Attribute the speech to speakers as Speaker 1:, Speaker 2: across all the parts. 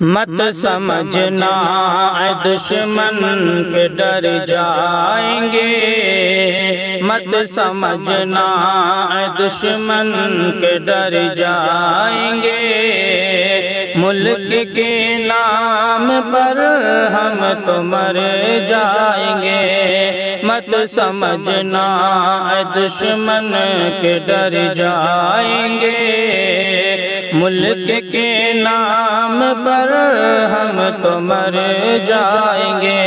Speaker 1: مت سمجھنا اے دشمن کے ڈر جائیں گے، مت سمجھنا اے دشمن کے ڈر جائیں گے، ملک کے نام پر ہم تو مر جائیں گے۔ مت سمجھنا اے دشمن کے ڈر جائیں گے، ملک کے نام پر ہم تو مر جائیں گے۔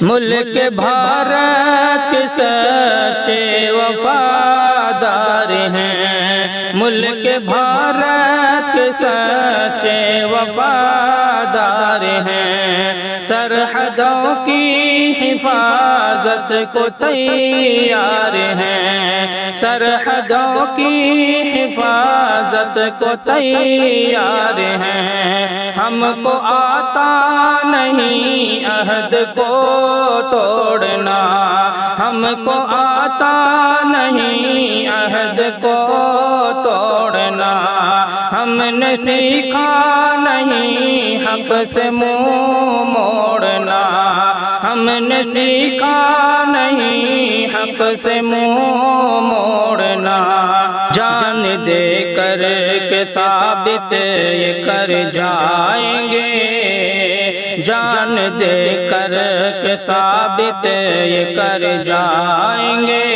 Speaker 1: ملک بھارت کے سچے وفادار ہیں، ملک بھارت کے سچے وفادار ہیں، سرحدوں کی حفاظت کو تیار ہیں، سرحدوں کی حفاظت کو تیار ہیں۔ ہم کو آتا نہیں عہد کو توڑنا، ہم کو آتا نہیں عہد کو توڑنا، ہم نے سیکھا نہیں حق سے منہ موڑنا، ہم نے سیکھا نہیں حق سے منہ موڑنا۔ جان دے کر کے ثابت یہ کر جائیں گے، جان دے کر کے ثابت یہ کر جائیں گے،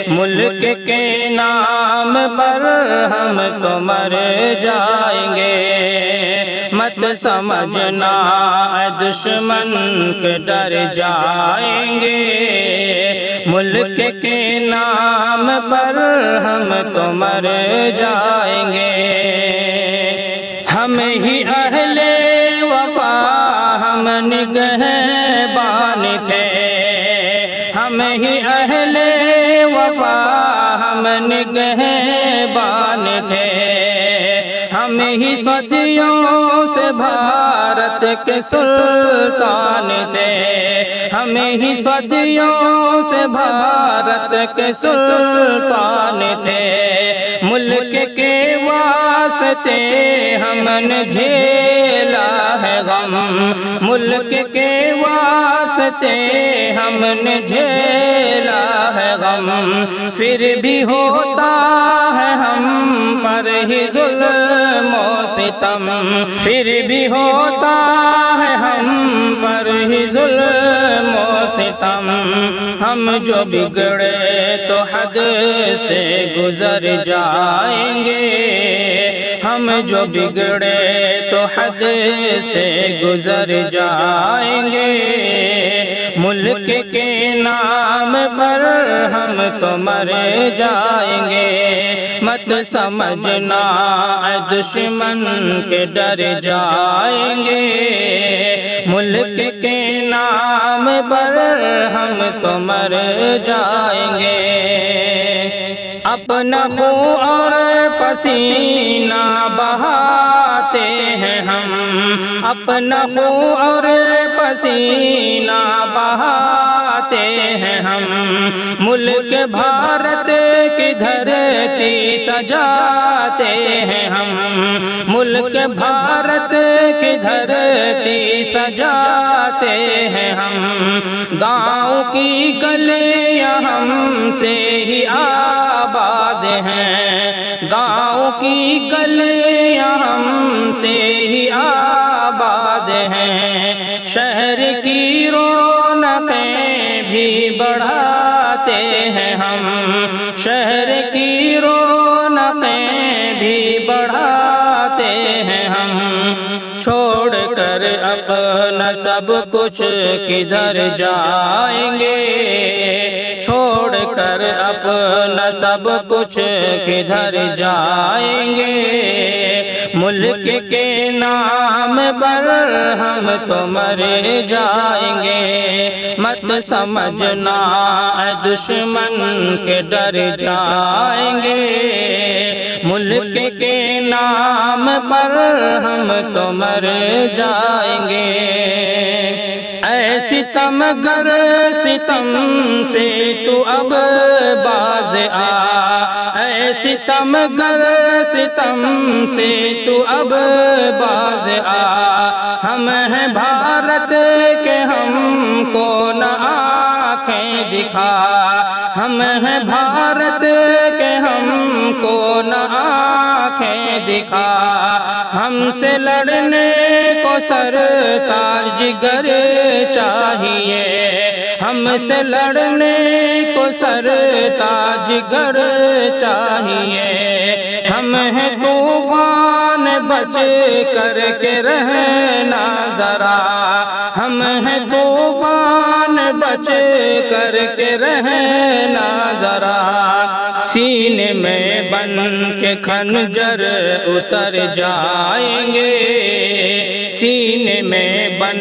Speaker 1: ملک کے نام پر ہم تو مر جائیں گے۔ مت سمجھنا اے دشمن کے ڈر جائیں گے، ملک کے نام پر ہم تو مر جائیں گے۔ ہم ہی اہل وفا ہم نگہبان تھے، ہم ہی اہل وفا ہم نگہبان تھے، ہم ہی صدیوں سے بھارت کے سلطان تھے، ہم ہی صدیوں سے بھارت کے سلطان تھے، ملک کے واسطے ہم نے جھیلا ہے غم، ملک کے واسطے ہم نے جھیلا ہے غم، پھر بھی ہوتا ہے ہم پر ہی ظلم و ستم، پھر بھی ہوتا ہے ہم پر ہی ظلم و ستم، ہم جو بگڑے تو حد سے گزر جائیں گے، ہم جو بگڑے تو حد سے گزر جائیں گے، ملک کے نام پر ہم تو مر جائیں گے۔ مت سمجھنا اے دشمن کے ڈر جائیں گے، ملک کے نام پر ہم تو مر جائیں گے۔ اپنا خون اور پسینہ بہاتے ہیں ہم، اپنا خون اور پسینہ بہاتے ہیں ہم، ملک بھارت کی دھرتی سجاتے ہیں ہم، ملک بھارت کی دھرتی سجاتے ہیں ہم، گاؤں کی گلیاں ہم سے ہی آباد ہیں، گاؤں کی گلیاں ہم سے ہی آباد ہیں، شہر کی رونقیں بھی بڑھاتے ہیں ہم، شہر کی رونقیں بھی بڑھاتے ہیں ہم، چھوڑ کر اپنا سب کچھ کدھر جائیں گے، چھوڑ کر اپنا سب کچھ کدھر جائیں گے، ملک کے نام پر ہم تو مر جائیں گے۔ مت سمجھنا اے دشمن کے ڈر جائیں گے، ملک کے نام پر ہم تو مر جائیں گے۔ اے ستمگر ستم سے تو اب باز آ، اے ستم گر ستم سے تو اب باز آ، ہم ہیں بھارت کے ہم کو نہ آنکھیں دکھا، ہم ہیں بھارت کے ہم کو نہ آنکھیں دکھا، ہم سے لڑنے کو سر تاج جگر چاہیے، ہم سے لڑنے کو سر تاج جگر چاہیے، ہم ہیں طوفان بچ کر کے رہنا ذرا، ہم ہیں طوفان بچ کر کے رہنا ذرا، سینے میں بن کے خنجر اتر جائیں گے، سینے میں بن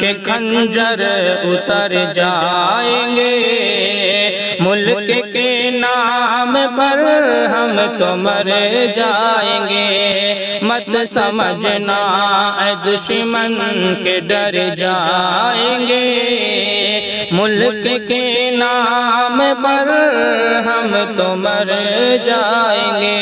Speaker 1: کے خنجر اتر جائیں گے، ملک کے نام پر ہم تو مر جائیں گے، مت سمجھنا اے دشمن کے ڈر جائیں گے، ملک کے نام پر ہم تو مر جائیں گے۔